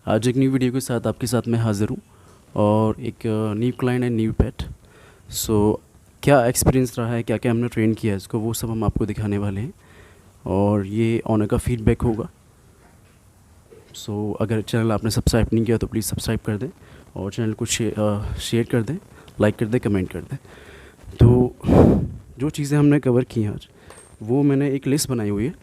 आज एक new video के साथ आपके साथ मैं हाज़िर हूँ और एक न्यू क्लाइंट एंड न्यू पेट। सो क्या एक्सपीरियंस रहा है, क्या क्या हमने ट्रेन किया है इसको, वो सब हम आपको दिखाने वाले हैं और ये ऑनर का फीडबैक होगा। सो अगर चैनल आपने सब्सक्राइब नहीं किया तो प्लीज़ सब्सक्राइब कर दें और चैनल को शेयर कर दें, लाइक कर दें, कमेंट कर दें। तो जो चीज़ें हमने कवर की हैं आज, वो मैंने एक लिस्ट बनाई हुई है,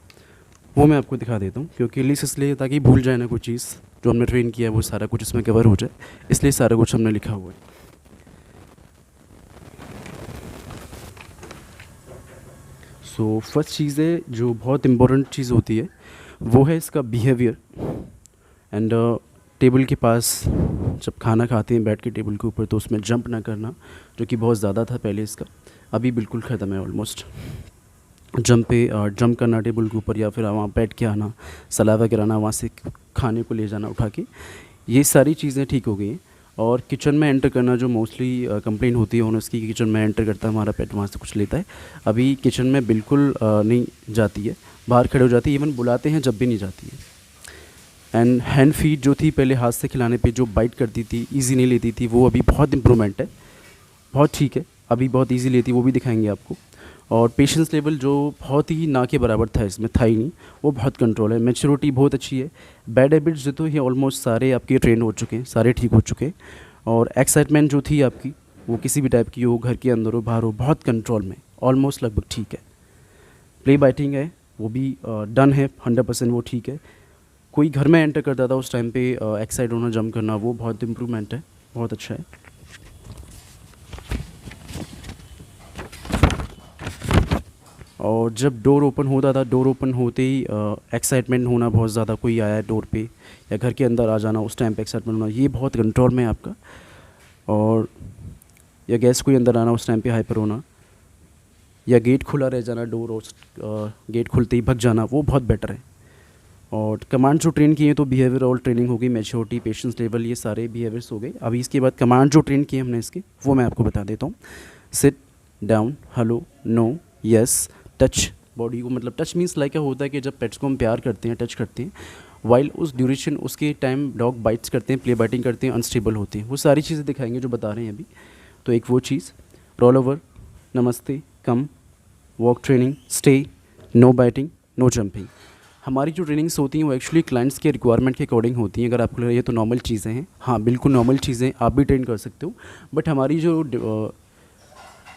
वो मैं आपको दिखा देता हूँ। क्योंकि लिस्ट इसलिए ताकि भूल जाए ना कोई चीज़ जो हमने ट्रेन किया है, वो सारा कुछ इसमें कवर हो जाए, इसलिए सारा कुछ हमने लिखा हुआ है। सो फर्स्ट चीज़ है जो बहुत इम्पोर्टेंट चीज़ होती है, वो है इसका बिहेवियर। एंड टेबल के पास जब खाना खाते हैं बैठ के टेबल के ऊपर, तो उसमें जंप ना करना, जो कि बहुत ज़्यादा था पहले इसका, अभी बिल्कुल ख़त्म है ऑलमोस्ट। जंप करना टेबल के ऊपर या फिर वहाँ बैठ के आना, सलावा गिराना, वहाँ से खाने को ले जाना उठा के, ये सारी चीज़ें ठीक हो गई हैं। और किचन में एंटर करना, जो मोस्टली कंप्लेन होती है ऑनर्स की, किचन में एंटर करता है हमारा पेट, वहाँ से कुछ लेता है, अभी किचन में बिल्कुल नहीं जाती है, बाहर खड़े हो जाती है, इवन बुलाते हैं जब भी नहीं जाती है। एंड हैंड फीड जो थी पहले हाथ से खिलाने पे जो बाइट करती थी, इजी नहीं लेती थी, वो अभी बहुत इम्प्रूवमेंट है, बहुत ठीक है, अभी बहुत इजी लेती है, वो भी दिखाएंगे आपको। और पेशेंस लेवल जो बहुत ही ना के बराबर था, इसमें था ही नहीं, वो बहुत कंट्रोल है। मैच्योरिटी बहुत अच्छी है। बैड हैबिट्स जो तो ये ऑलमोस्ट सारे आपके ट्रेन हो चुके हैं, सारे ठीक हो चुके हैं। और एक्साइटमेंट जो थी आपकी, वो किसी भी टाइप की हो, घर के अंदर हो बाहर हो, बहुत कंट्रोल में, ऑलमोस्ट लगभग ठीक है। प्ले बाइटिंग है, वो भी डन है 100%, वो ठीक है। कोई घर में एंटर करता था उस टाइम पे एक्साइट होना, जंप करना, वो बहुत इम्प्रूवमेंट है, बहुत अच्छा है। और जब डोर ओपन होता था, डोर ओपन होते ही एक्साइटमेंट होना बहुत ज़्यादा, कोई आया डोर पे या घर के अंदर आ जाना, उस टाइम पे एक्साइटमेंट होना, ये बहुत कंट्रोल में है आपका। और या गैस कोई अंदर आना, उस टाइम पे हाइपर होना, या गेट खुला रह जाना, डोर और गेट खुलते ही भग जाना, वो बहुत बेटर है। और कमांड जो ट्रेन किए तो बिहेवियर और ट्रेनिंग हो गई, मैच्योरिटी, पेशेंस लेवल, ये सारे बिहेवियर्स हो गए। अभी इसके बाद कमांड जो ट्रेन किए हमने इसके, वो मैं आपको बता देता हूँ। Sit down, hello, no, yes, touch body को, मतलब टच मीन्स लाइक क्या होता है कि जब पेट्स को हम प्यार करते हैं, टच करते हैं, वाइल उस ड्यूरेशन, उसके टाइम डॉग बाइट्स करते हैं, प्ले बाइटिंग करते हैं, अनस्टेबल होते हैं, वो सारी चीज़ें दिखाएंगे जो बता रहे हैं अभी। तो एक वो चीज़, रोल ओवर, नमस्ते, come, walk training, stay, no biting, no jumping. हमारी जो ट्रेनिंग्स होती हैं वो एक्चुअली क्लाइंट्स के रिक्वायरमेंट के अकॉर्डिंग होती हैं। अगर आपको लगे ये तो नॉर्मल चीज़ें हैं, हाँ बिल्कुल नॉर्मल चीज़ें, आप भी ट्रेन कर सकते हो। बट हमारी जो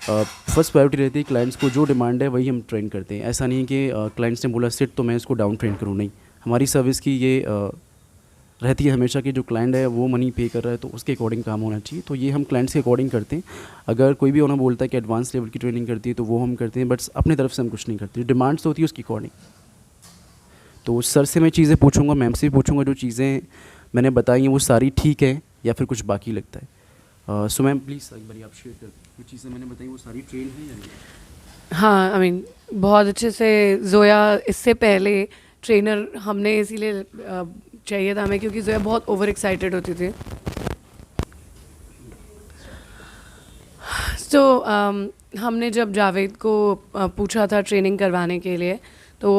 फर्स्ट प्रायोरिटी रहती है, क्लाइंट्स को जो डिमांड है वही हम ट्रेन करते हैं। ऐसा नहीं कि क्लाइंट्स ने बोला सिट तो मैं इसको डाउन ट्रेन करूँ, नहीं। हमारी सर्विस की ये रहती है हमेशा कि जो क्लाइंट है वो मनी पे कर रहा है तो उसके अकॉर्डिंग काम होना चाहिए। तो ये हम क्लाइंट्स के अकॉर्डिंग करते हैं। अगर कोई भी ओनर बोलता है कि एडवांस लेवल की ट्रेनिंग करती है तो वो हम करते हैं, बट अपनी तरफ से हम कुछ नहीं करते, डिमांड्स होती है उसकी अकॉर्डिंग। तो सर से मैं चीज़ें पूछूंगा, मैम से भी पूछूंगा, जो चीज़ें मैंने बताई हैं वो सारी ठीक है या फिर कुछ बाकी लगता है। सो मैम प्लीज़ एक बार आप शेयर कर दें, जो चीज़ें मैंने बताई वो सारी ट्रेन है या नहीं? हाँ, आई मीन बहुत अच्छे से ज़ोया, इससे पहले ट्रेनर हमने इसीलिए चाहिए था हमें, क्योंकि ज़ोया बहुत ओवर एक्साइटेड होती थी। तो हमने जब जावेद को पूछा था ट्रेनिंग करवाने के लिए, तो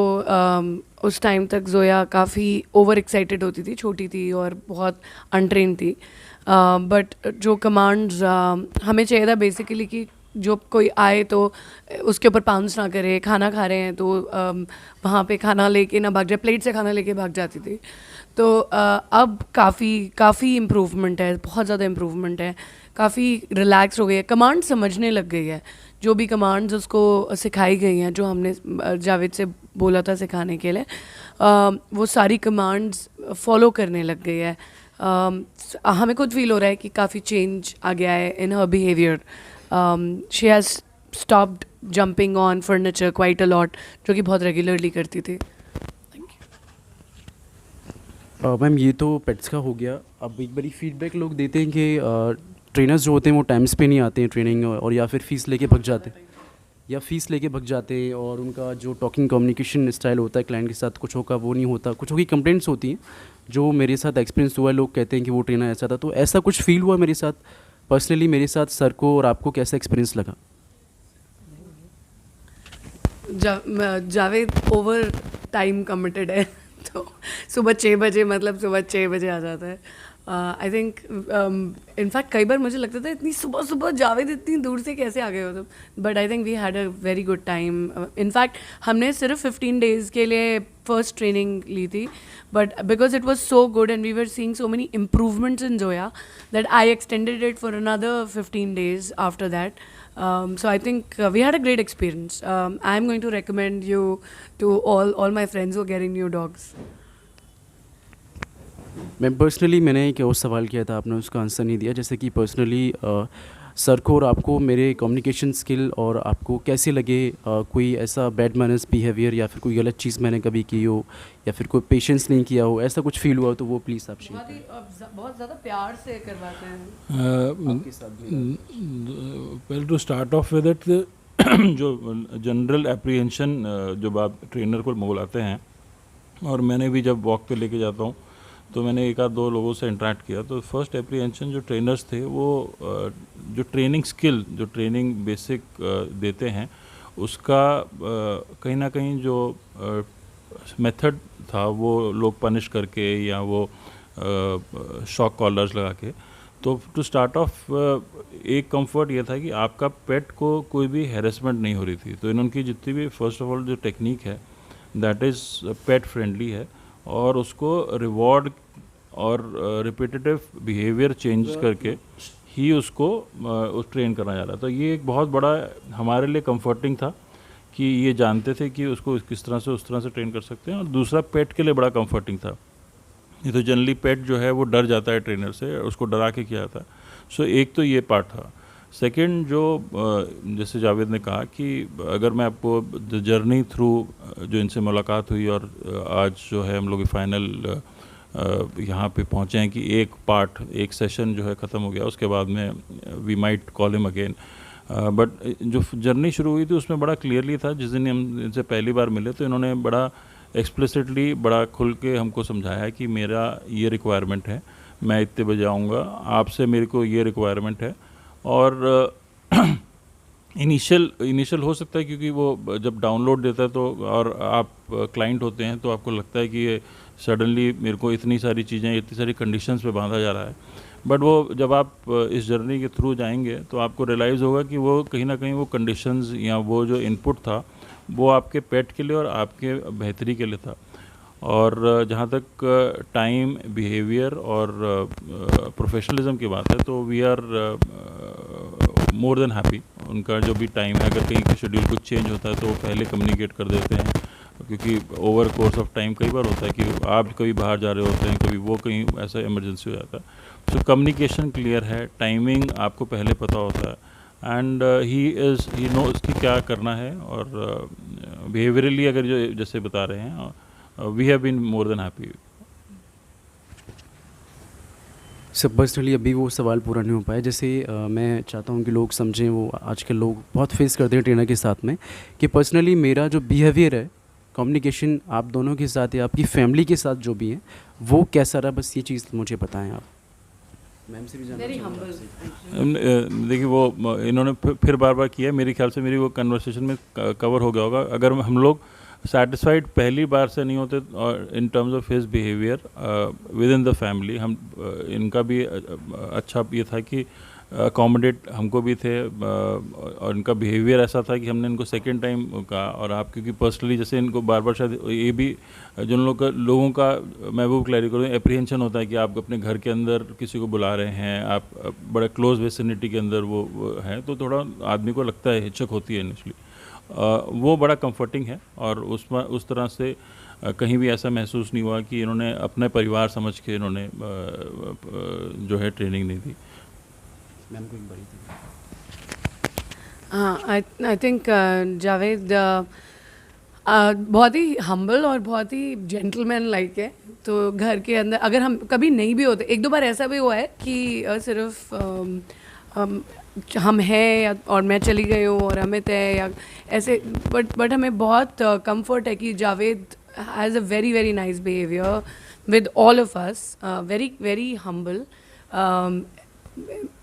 उस टाइम तक ज़ोया काफ़ी ओवर एक्साइटेड होती थी, छोटी थी और बहुत अनट्रेन थी। बट जो कमांड्स हमें चाहिए था बेसिकली कि जो कोई आए तो उसके ऊपर पाउंस ना करे, खाना खा रहे हैं तो वहाँ पे खाना लेके ना भाग जाए, प्लेट से खाना लेके भाग जाती थी। तो अब काफ़ी इम्प्रूवमेंट है, बहुत ज़्यादा इम्प्रूवमेंट है, काफ़ी रिलैक्स हो गई है, कमांड समझने लग गई है। जो भी कमांड्स उसको सिखाई गई हैं, जो हमने जावेद से बोला था सिखाने के लिए, वो सारी कमांड्स फॉलो करने लग गई है। हमें खुद फील हो रहा है कि काफ़ी चेंज आ गया है in her behaviour. She has stopped jumping on furniture quite a lot, जो कि बहुत रेगुलरली करती थी। मैम ये तो पेट्स का हो गया। अब एक बारी फीडबैक लोग देते हैं कि ट्रेनर्स जो होते हैं वो टाइम्स पे नहीं आते हैं ट्रेनिंग, और या फिर फ़ीस लेके भग जाते हैं, और उनका जो टॉकिंग कम्युनिकेशन स्टाइल होता है क्लाइंट के साथ, कुछ होगा वो नहीं होता, कुछ होगी कंप्लेंट्स होती हैं। जो मेरे साथ एक्सपीरियंस हुआ है, लोग कहते हैं कि वो ट्रेनर ऐसा था, तो ऐसा कुछ फील हुआ मेरे साथ पर्सनली, मेरे साथ सर को और आपको कैसा एक्सपीरियंस लगा? जावेद ओवर टाइम कमिटेड है तो सुबह 6 बजे मतलब सुबह 6 बजे आ जाता है. आई थिंक इनफैक्ट कई बार मुझे लगता था इतनी सुबह सुबह जावेद इतनी दूर से कैसे आ गए हो तुम. But I think we had a very good time. In fact हमने सिर्फ 15 डेज़ के लिए फर्स्ट ट्रेनिंग ली थी, but because it was so good and we were seeing so many improvements in Zoe that I extended it for another 15 days after that. So I think we had a great experience. I'm going to recommend you to all my friends who are getting new dogs. मैं personally मैंने एक और सवाल किया था, आपने उसका answer नहीं दिया. जैसे कि पर्सनली सर को और आपको मेरे कम्युनिकेशन स्किल और आपको कैसे लगे, कोई ऐसा बैड मैनर्स बिहेवियर या फिर कोई गलत चीज़ मैंने कभी की हो या फिर कोई पेशेंस नहीं किया हो, ऐसा कुछ फील हुआ तो वो प्लीज़ आप शेयर करें. बहुत ज़्यादा प्यार से करवाते हैं. आपके साथ भी well to start off with it, जो जनरल एप्रीहेंशन जब आप ट्रेनर को बुलाते हैं, और मैंने भी जब वॉक पे लेके जाता हूँ तो मैंने एक आध दो लोगों से इंटरेक्ट किया, तो फर्स्ट एप्रीहेंशन जो ट्रेनर्स थे वो जो ट्रेनिंग स्किल, जो ट्रेनिंग बेसिक देते हैं उसका कहीं ना कहीं जो मेथड था वो लोग पनिश करके या वो शॉक कॉलर्स लगा के. तो टू स्टार्ट ऑफ एक कंफर्ट ये था कि आपका पेट को कोई भी हैरेसमेंट नहीं हो रही थी. तो इनकी जितनी भी फर्स्ट ऑफ ऑल जो टेक्निक है दैट इज़ पेट फ्रेंडली है, और उसको रिवॉर्ड और रिपीटेटिव बिहेवियर चेंज करके ही उसको उस ट्रेन करना जा रहा. तो ये एक बहुत बड़ा हमारे लिए कंफर्टिंग था कि ये जानते थे कि उसको किस तरह से उस तरह से ट्रेन कर सकते हैं. और दूसरा पेट के लिए बड़ा कंफर्टिंग था. ये तो जनरली पेट जो है वो डर जाता है ट्रेनर से, उसको डरा के किया जाता है. सो एक तो ये पार्ट था. सेकंड जो जैसे जावेद ने कहा कि अगर मैं आपको द जर्नी थ्रू जो इनसे मुलाकात हुई और आज जो है हम लोग फाइनल यहाँ पे पहुँचे हैं कि एक पार्ट, एक सेशन जो है ख़त्म हो गया, उसके बाद में we might call him again. But जो जर्नी शुरू हुई थी उसमें बड़ा क्लियरली था. जिस दिन हम इनसे पहली बार मिले तो इन्होंने बड़ा एक्सप्लिसिटली, बड़ा खुल के हमको समझाया है कि मेरा ये रिक्वायरमेंट है, मैं इतने बजे आऊँगा, आपसे मेरे को ये रिक्वायरमेंट है. और इनिशियल हो सकता है क्योंकि वो जब डाउनलोड देता है तो, और आप क्लाइंट होते हैं तो आपको लगता है कि ये सडनली मेरे को इतनी सारी चीज़ें, इतनी सारी कंडीशंस पे बांधा जा रहा है. बट वो जब आप इस जर्नी के थ्रू जाएंगे तो आपको रियलाइज़ होगा कि वो कहीं ना कहीं वो कंडीशंस या वो जो इनपुट था वो आपके पेट के लिए और आपके बेहतरी के लिए था. और जहाँ तक टाइम, बिहेवियर और प्रोफेशनलिज्म की बात है तो we are more than happy. उनका जो भी टाइम है, अगर कहीं का शेड्यूल कुछ चेंज होता है तो वो पहले कम्युनिकेट कर देते हैं, क्योंकि ओवर कोर्स ऑफ टाइम कई बार होता है कि आप कभी बाहर जा रहे होते हैं, कभी वो कहीं ऐसा इमरजेंसी हो जाता है. सो कम्युनिकेशन क्लियर है, टाइमिंग आपको पहले पता होता है, एंड ही नोज़ कि क्या करना है. और बिहेवियरली अगर जो जैसे बता रहे हैं, we have been more than happy. सब पर्सनली अभी वो सवाल पूरा नहीं हो पाया. जैसे मैं चाहता हूँ कि लोग समझें, वो आजकल लोग बहुत फेस करते हैं ट्रेनर के साथ में, कि पर्सनली मेरा जो बिहेवियर है, कम्युनिकेशन आप दोनों के साथ या आपकी फैमिली के साथ जो भी है वो कैसा रहा, बस ये चीज़ मुझे बताएं आप. मैम से भी जानना Very चाहूँगा humble. आपसे. देखिए वो इन्होंने फिर बार बार किया, मेरे ख्याल से मेरी वो कन्वर्सेशन में कवर हो गया होगा. अगर हम लोग सेटिस्फाइड पहली बार से नहीं होते और in terms of his behaviour with in the family, हम इनका भी अच्छा ये था कि अकोमोडेट हमको भी थे, और इनका बिहेवियर ऐसा था कि हमने इनको सेकंड टाइम कहा. और आप क्योंकि पर्सनली जैसे इनको बार बार शायद ये भी जिन लोगों का मैं वो क्लैरिफाई करूँ, एप्रीहेंशन होता है कि आप अपने घर के अंदर किसी को बुला रहे हैं, आप बड़े क्लोज विसिनिटी के अंदर वो हैं, तो थोड़ा आदमी को लगता है, हिचक होती है इनिशली. वो बड़ा कंफर्टिंग है. और उस तरह से कहीं भी ऐसा महसूस नहीं हुआ कि इन्होंने अपने परिवार समझ के इन्होंने जो है ट्रेनिंग नहीं दी. मैम को एक बड़ी थी. आई थिंक जावेद बहुत ही हम्बल और बहुत ही जेंटलमैन लाइक है. तो घर के अंदर अगर हम कभी नहीं भी होते, एक दो बार ऐसा भी हुआ है कि सिर्फ हम हैं या और मैं चली गई हूँ और अमित है या ऐसे, बट हमें बहुत कंफर्ट है कि Javed has a very very nice behaviour with all of us, very very humble.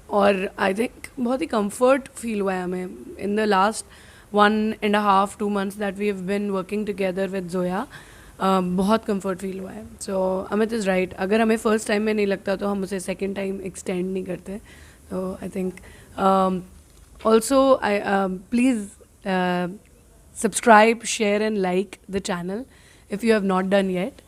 और आई थिंक बहुत ही कंफर्ट फील हुआ है हमें in the last 1.5-2 months that we have been working together with Zoya. बहुत कंफर्ट फील हुआ है. सो Amit is right, अगर हमें फर्स्ट टाइम में नहीं लगता तो हम उसे सेकेंड टाइम एक्सटेंड नहीं करते. तो I think also please subscribe, share and like the channel if you have not done yet.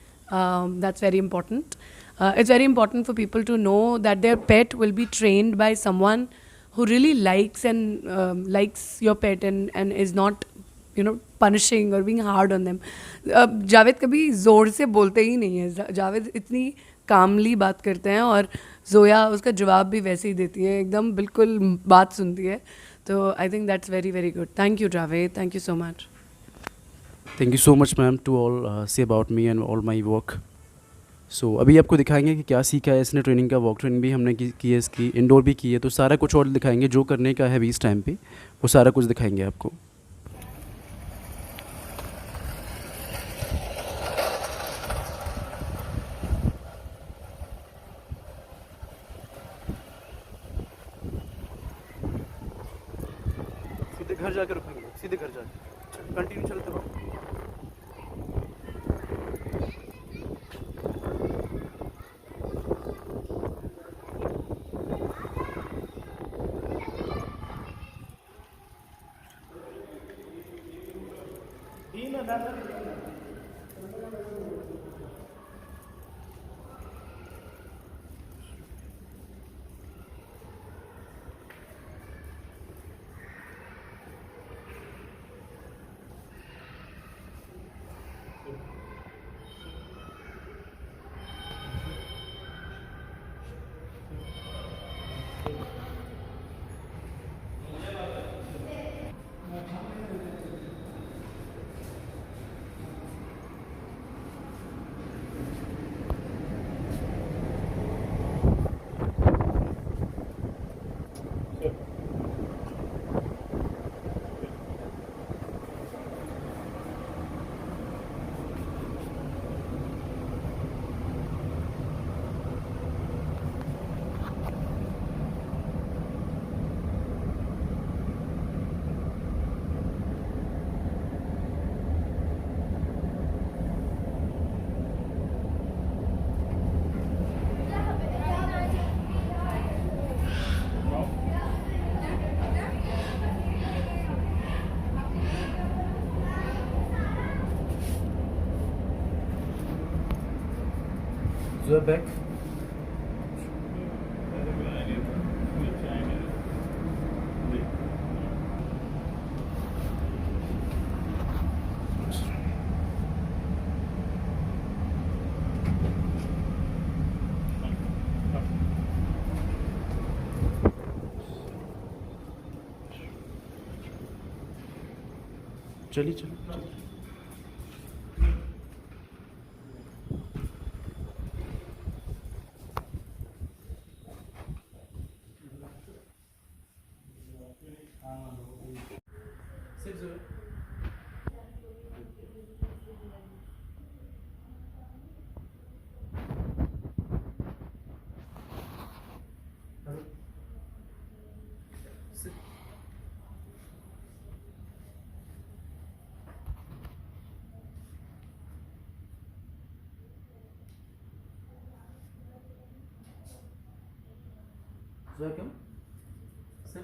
That's very important. It's very important for people to know that their pet will be trained by someone who really likes and likes your pet and is not punishing or being hard on them. Javed कभी ज़ोर से बोलते ही नहीं है. जावेद इतनी कामली बात करते हैं और जोया उसका जवाब भी वैसे ही देती है, एकदम बिल्कुल बात सुनती है. तो I think that's very very good. Thank you Javed, thank you so much. Thank you so much ma'am to all say about me and all my work. So अभी आपको दिखाएंगे कि क्या सीखा है इसने ट्रेनिंग का. वॉक ट्रेनिंग भी हमने की है इसकी, इंडोर भी की है, तो सारा कुछ और दिखाएंगे जो करने का है अभी इस टाइम पे, वो सारा कुछ दिखाएंगे आपको. सीधे घर जाकर रुकेंगे, सीधे घर जाकर कंटिन्यू चलते रहो. Zoya back. चलिए चलिए चलिए. Zoya come. Sit.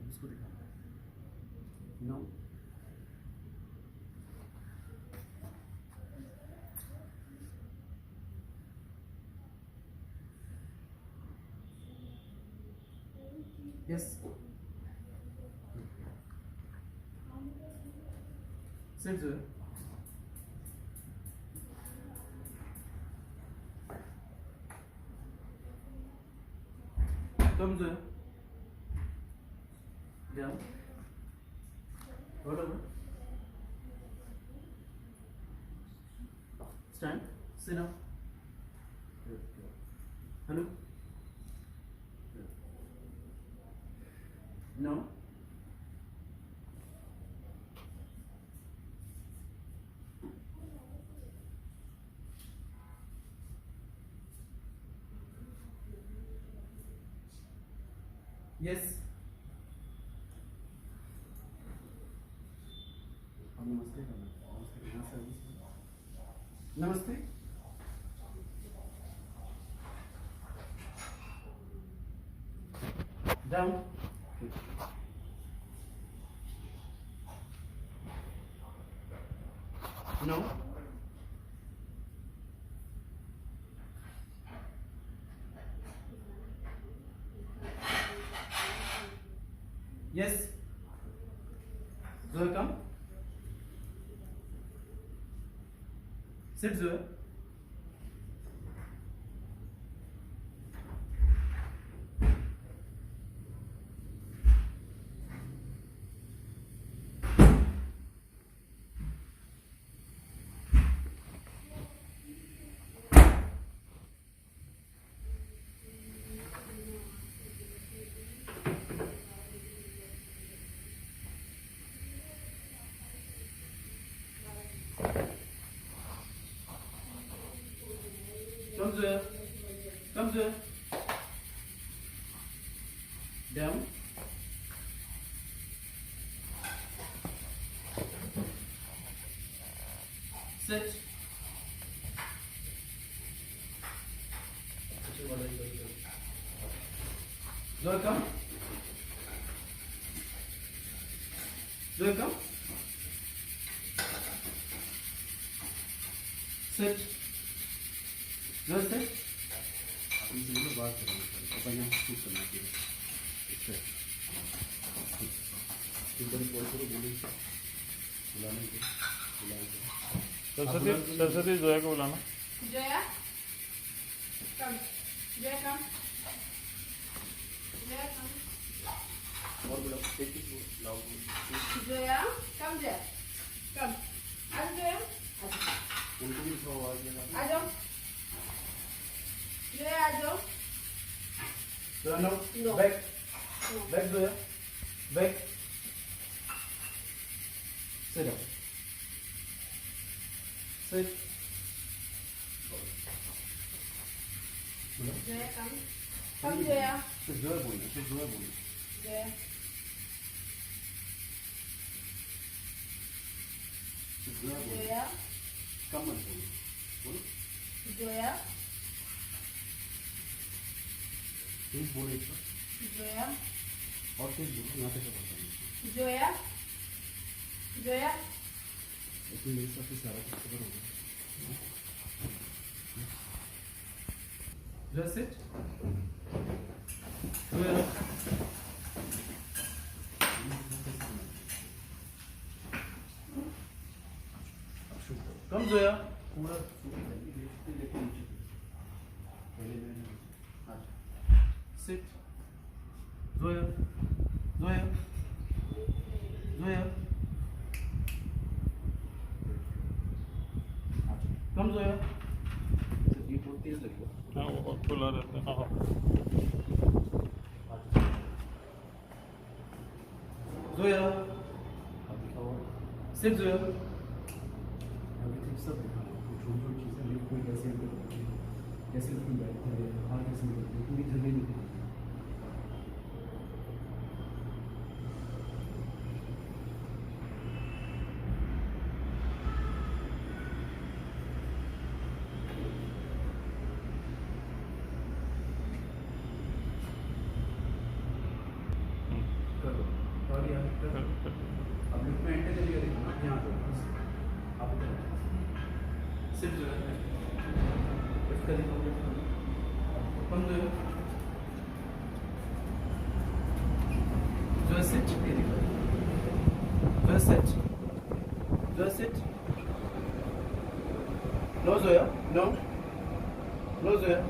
इसको दिखा. No. Yes. Sit Zoya. Come Zoya. Down. Roll over. Stand. Sit down. Hello. No. Yes नमस्ते नमस्ते down no yes Zoe, come. Sit, Zoe. Come, Zoe. Come, Zoe. Down. Sit. Zoe, come. Zoe, come. Sit. Zoe, sit. इनसे लोग बात करेंगे अपन यहाँ shoot करना चाहिए इससे इधर कॉल करो बोलो बुलाने के सरस्वती जोया को बुलाना Joya, come. Joya, come. Joya, come. और बोला एक ही लाओ Joya, come there. Come. आज Joya. उनको भी थोड़ा आवाज देना आ जाओ. Joya, आ जाओ. Zoya, no. No. Back. No. Back, Zoya. Back. Sit down. Sit. Joya, come. Come, Joya. Sit, Zoya बोलना. Sit, Zoya बोलना. Joya. Sit, Zoya बोलना. Joya. कम मत बोलो. बोलो. Joya. तेज बोलो एक बार. Joya. और तेज बोलो. यहाँ पे क्या बोलता है? Joya. Joya. इसमें मेरे साथ ही सारा कुछ खबर होगा. Zoya, sit. Zoya. Come, Zoya. पूरा लेके नीचे. पहले मैंने sit. Zoya. Zoya. Zoya. Come, Zoya. ये बहुत तेज लगेगा. हाँ वो खुला रहता है हाँ Zoya. Sit, Zoya. सब दिखाना. छोटी चीजें लिख कोई कैसे कैसे कोई बैठता है हाथ कैसे निकलते पूरी जगह निकलती. करो और यहाँ करो. अब लिफ्ट में एंटर करिए देखना यहाँ पे आप इधर सिर्फ जो है लिफ्ट करिए कम जो है seat Zoe sit Zoe sit no Zoe no no Zoe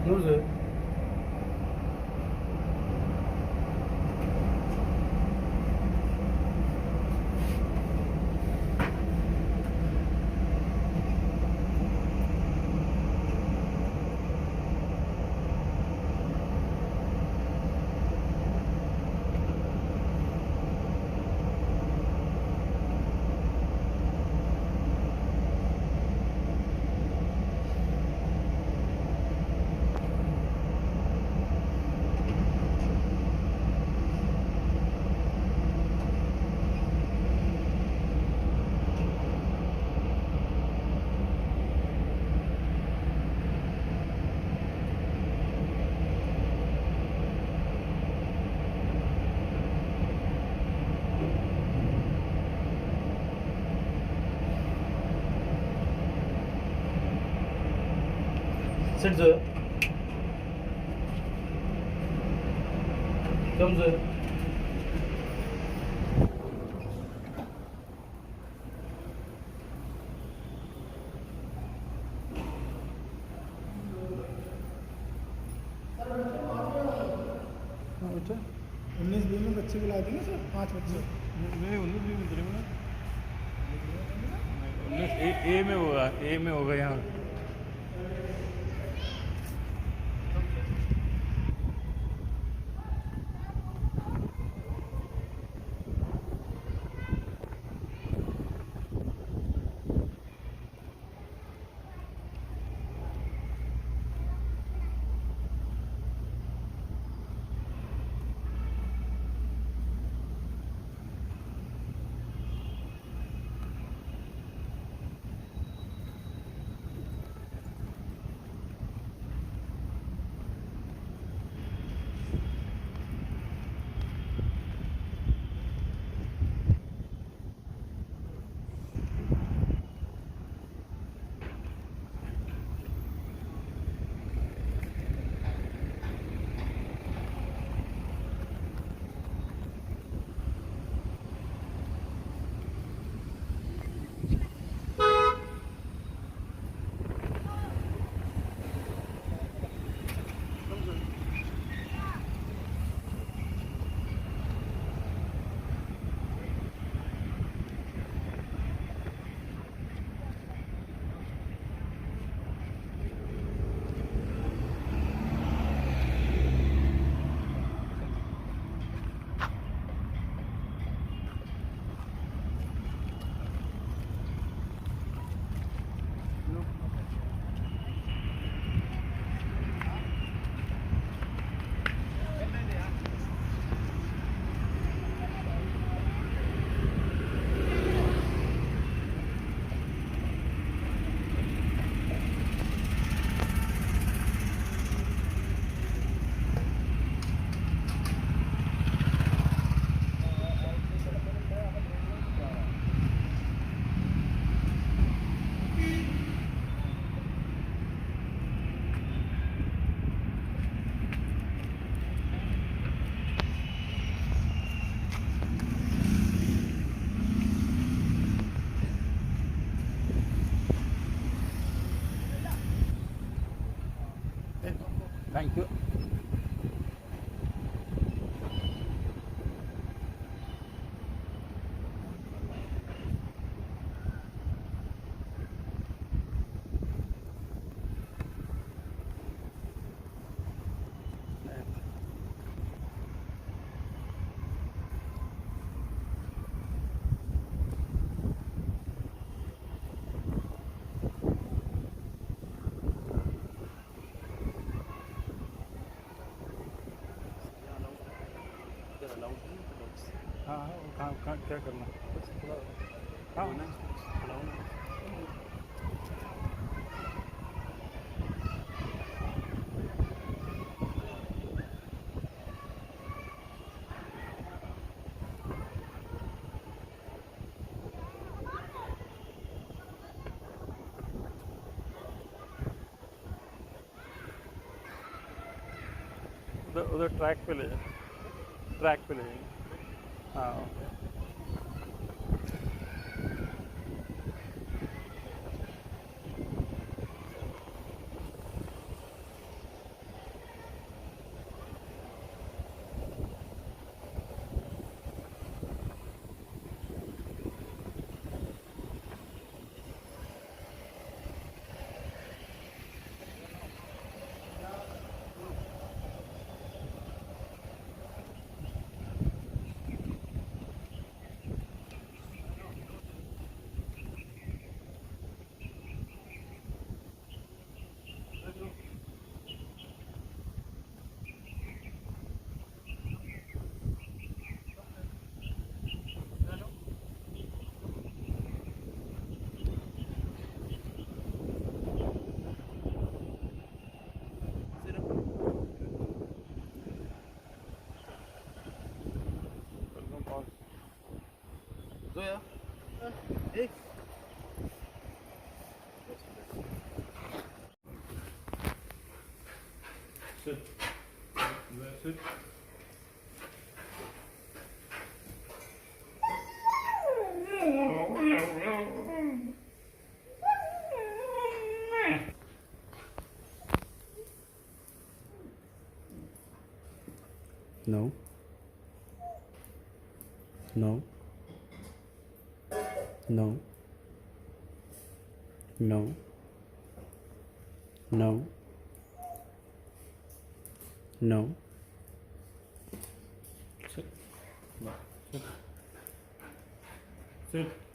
no sir. Sit sir. Come sir. अच्छा 19-20 में बच्चे बुला देंगे सर, 5 बच्चे। नहीं 19 में ना 19 ए में होगा यहाँ। Thank you. हाँ हाँ क्या करना हाँ उधर ट्रैक पे ले जाए, ट्रैक पे ले जाएंगे। हाँ okay. Sit. Sit. No. No. No. No. No. No. Sit. No. Sit. Sit.